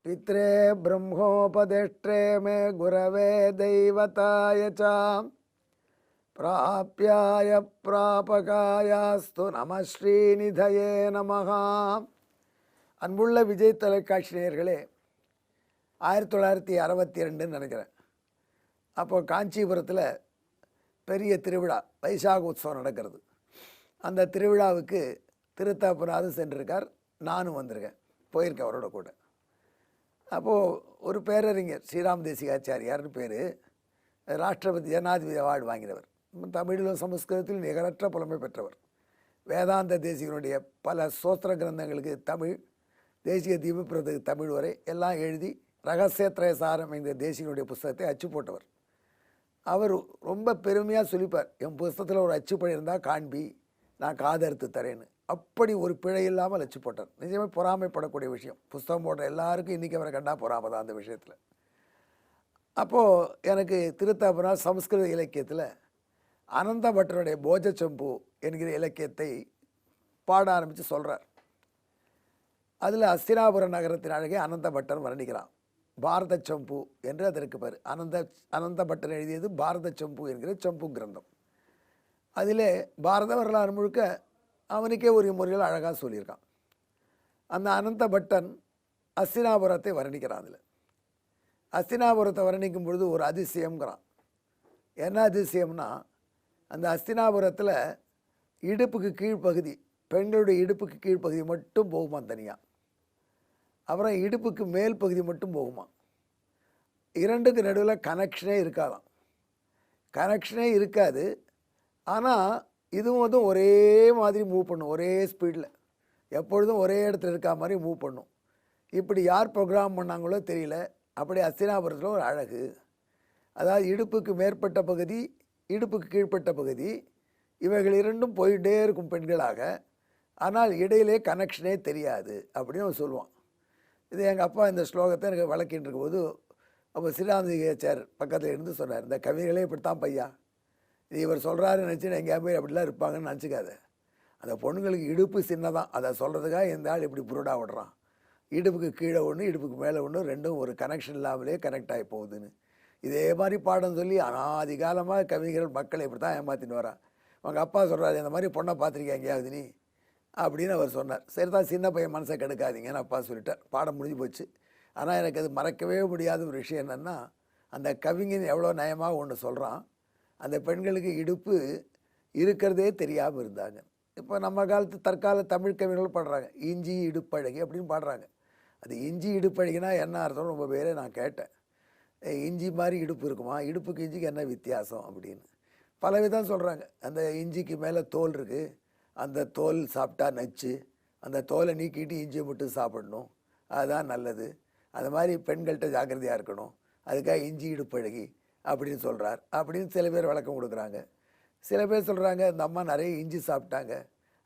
पित्रे ब्रह्मोपदेष्ट्रे मे गुरवे दैवताय च प्राप्याय प्रापकायास्तु நம ஸ்ரீநிதயே நமஹ. அன்புள்ள விஜய் தொலைக்காட்சி நேயர்களே, 1962 நினைக்கிறேன். அப்போது காஞ்சிபுரத்தில் பெரிய திருவிழா வைசாக உற்சவம் நடக்கிறது. அந்த திருவிழாவுக்கு திருத்தாப்புநாதன் சென்றிருக்கார். நானும் வந்திருக்கேன், போயிருக்கேன் அவரோட கூட. அப்போது ஒரு பேரறிஞர் ஸ்ரீராம் தேசிகாச்சாரியார்னு பேர், ராஷ்டிரபதி ஜனாதிபதி அவார்டு வாங்கினவர், தமிழிலும் சமஸ்கிருதத்தில் நிகரற்ற புலமை பெற்றவர். வேதாந்த தேசிகனுடைய பல சோஸ்திர கிரந்தங்களுக்கு தமிழ், தேசிய தீபப்பிரதுக்கு தமிழ் வரை எல்லாம் எழுதி ரகசியத்ரயசாரம் என்ற தேசிகனுடைய புஸ்தகத்தை அச்சு போட்டவர். அவர் ரொம்ப பெருமையாக சொல்லிப்பார், என் புஸ்தகத்தில் ஒரு அச்சுப்பழி இருந்தால் காண்பி, நான் காதறுத்து தரேன்னு. அப்படி ஒரு பிழை இல்லாமல் அச்சு போட்டார். நிஜமே பொறாமைப்படக்கூடிய விஷயம். புஸ்தகம் போட்ட எல்லாருக்கும் இன்றைக்கி அவரை கண்டா பொறாமை தான் அந்த விஷயத்தில். அப்போது எனக்கு திருத்தாப்புனா சமஸ்கிருத இலக்கியத்தில் அனந்த பட்டருடைய போஜச்சம்பு என்கிற இலக்கியத்தை பாட ஆரம்பித்து சொல்கிறார். அதில் அஸ்தினாபுர நகரத்தின் அழகே அனந்த பட்டர் வர்ணிக்கிறான். பாரத சம்பு என்று அதற்கு பேர். அனந்த பட்டர் எழுதியது பாரத சம்பு என்கிற சம்பு கிரந்தம். அதிலே பாரத வரலாறு முழுக்க அவனுக்கே ஒரு முறையில் அழகாக சொல்லியிருக்கான். அந்த அனந்த பட்டன் அஸ்தினாபுரத்தை வர்ணிக்கிறான். அதில் அஸ்தினாபுரத்தை வர்ணிக்கும் பொழுது ஒரு அதிசயம்ங்கிறான். என்ன அதிசயம்னா, அந்த அஸ்தினாபுரத்தில் இடுப்புக்கு கீழ்ப்பகுதி, பெண்களுடைய இடுப்புக்கு கீழ்ப்பகுதி மட்டும் போகுமா தனியாக. அப்புறம் இடுப்புக்கு மேல் பகுதி மட்டும் போகுமா. இரண்டுக்கு நடுவில் கனெக்ஷனே இருக்காதான். கனெக்ஷனே இருக்காது. ஆனால் இதுவும் ஒரே மாதிரி மூவ் பண்ணும், ஒரே ஸ்பீடில், எப்பொழுதும் ஒரே இடத்துல இருக்கா மாதிரி மூவ் பண்ணும். இப்படி யார் ப்ரோக்ராம் பண்ணாங்களோ தெரியல. அப்படி அஸ்தினாபுரத்தில் ஒரு அழகு. அதாவது இடுப்புக்கு மேற்பட்ட பகுதி, இடுப்புக்கு கீழ்ப்பட்ட பகுதி, இவைகள் இரண்டும் போயிட்டே இருக்கும் பெண்களாக. ஆனால் இடையிலே கனெக்ஷனே தெரியாது அப்படின்னு அவன் சொல்லுவான். இது எங்கள் அப்பா இந்த ஸ்லோகத்தை எனக்கு வழக்கின்னு இருக்கும்போது, அப்போ ஸ்ரீராமதிகாச்சார் பக்கத்தில் இருந்து சொன்னார், இந்த கவிகளே இப்படித்தான் பையா, இது இவர் சொல்கிறாருன்னு நினச்சி எங்கேயா போய் அப்படிலாம் இருப்பாங்கன்னு நினச்சிக்காத. அந்த பொண்ணுங்களுக்கு இடுப்பு சின்னதான், அதை சொல்கிறதுக்காக இந்த ஆள் இப்படி புருடா விடுறான். இடுப்புக்கு கீழே ஒன்று, இடுப்புக்கு மேலே ஒன்று, ரெண்டும் ஒரு கனெக்ஷன் இல்லாமலே கனெக்ட் ஆகி போகுதுன்னு இதே மாதிரி பாடம் சொல்லி அனாதி காலமாக கவிஞர்கள் மக்களை இப்படி தான் ஏமாற்றின்னு வரான். அவங்க அப்பா சொல்கிறாரு, இந்த மாதிரி பொண்ணை பார்த்துருக்கேன் எங்கேயாவது நீ அப்படின்னு அவர் சொன்னார். சரி தான், சின்ன பையன் மனசை கெடுக்காதீங்கன்னு அப்பா சொல்லிட்டார். பாடம் முடிஞ்சு போச்சு. ஆனால் எனக்கு அது மறக்கவே முடியாத ஒரு விஷயம் என்னென்னா, அந்த கவிஞன் எவ்வளோ நயமாக ஒன்று சொல்கிறான். அந்த பெண்களுக்கு இடுப்பு இருக்கிறதே தெரியாமல் இருந்தாங்க. இப்போ நம்ம காலத்து தற்கால தமிழ் கவிஞர்கள் பாடுறாங்க, இஞ்சி இடுப்பழகி அப்படின்னு பாடுறாங்க. அது இஞ்சி இடுப்பழகினா என்ன அர்த்தம் ரொம்ப பேரே நான் கேட்டேன். இஞ்சி மாதிரி இடுப்பு இருக்குமா, இடுப்புக்கு இஞ்சிக்கு என்ன வித்தியாசம் அப்படின்னு பல விதம் சொல்கிறாங்க. அந்த இஞ்சிக்கு மேலே தோல் இருக்குது, அந்த தோல் சாப்பிட்டா நச்சு, அந்த தோலை நீக்கிட்டு இஞ்சியை மட்டும் சாப்பிடணும், அதுதான் நல்லது. அது மாதிரி பெண்கள்கிட்ட ஜாக்கிரதையாக இருக்கணும், அதுக்காக இஞ்சி இடுப்பழகி அப்படின்னு சொல்கிறார் அப்படின்னு சில பேர் விளக்கம் கொடுக்குறாங்க. சில பேர் சொல்கிறாங்க, இந்த அம்மா நிறைய இஞ்சி சாப்பிட்டாங்க,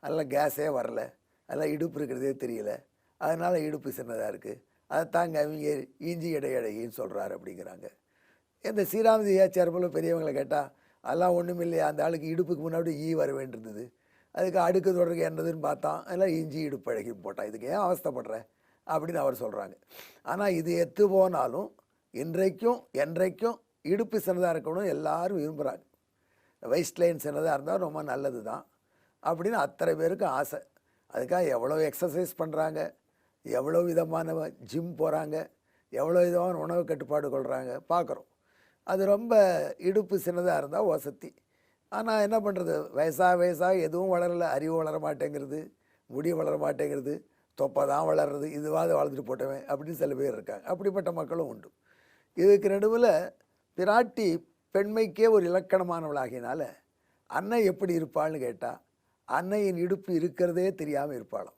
அதெல்லாம் கேஸே வரல, அதெல்லாம் இடுப்பு இருக்கிறதே தெரியல, அதனால் இடுப்பு சின்னதாக இருக்குது, அதை தாங்க அவங்க இஞ்சி இடையழகின்னு சொல்கிறாரு அப்படிங்கிறாங்க. இந்த ஸ்ரீராமதிகாச்சார் போல் பெரியவங்களை கேட்டால், அதெல்லாம் ஒன்றும் இல்லையா, அந்த ஆளுக்கு இடுப்புக்கு முன்னாடி வர வேண்டியிருந்தது, அதுக்கு அடுக்கு தொடருக்கு என்னதுன்னு பார்த்தான், அதெல்லாம் இஞ்சி இடுப்பு அழகின்னு போட்டான், இதுக்கு ஏன் அவஸ்தைப்படுற அப்படின்னு அவர் சொல்கிறாங்க. ஆனால் இது எத்து போனாலும் இன்றைக்கும் என்றைக்கும் இடுப்பு சின்னதாக இருக்கணும் எல்லாரும் விரும்புகிறாங்க. வெஸ்ட் லைன் சின்னதாக இருந்தால் ரொம்ப நல்லது தான் அப்படின்னு அத்தனை பேருக்கு ஆசை. அதுக்காக எவ்வளோ எக்ஸசைஸ் பண்ணுறாங்க, எவ்வளோ விதமான ஜிம் போகிறாங்க, எவ்வளோ விதமான உணவு கட்டுப்பாடு கொள்கிறாங்க பார்க்குறோம். அது ரொம்ப இடுப்பு சின்னதாக இருந்தால் வசதி. ஆனால் என்ன பண்ணுறது, வயசாக எதுவும் வளரலை, அறிவு வளர மாட்டேங்கிறது, முடி வளர மாட்டேங்கிறது, தொப்பை தான் வளர்றது, இதுவாது வளர்ந்துட்டு போட்டவன் அப்படின்னு சில பேர் இருக்காங்க. அப்படிப்பட்ட மக்களும் உண்டு. இதுக்கு நடுவில் பிராட்டி பெண்மைக்கே ஒரு இலக்கணமானவளாகினால அன்னை எப்படி இருப்பாள்னு கேட்டால், அன்னையின் இடுப்பு இருக்கிறதே தெரியாமல் இருப்பாளாம்.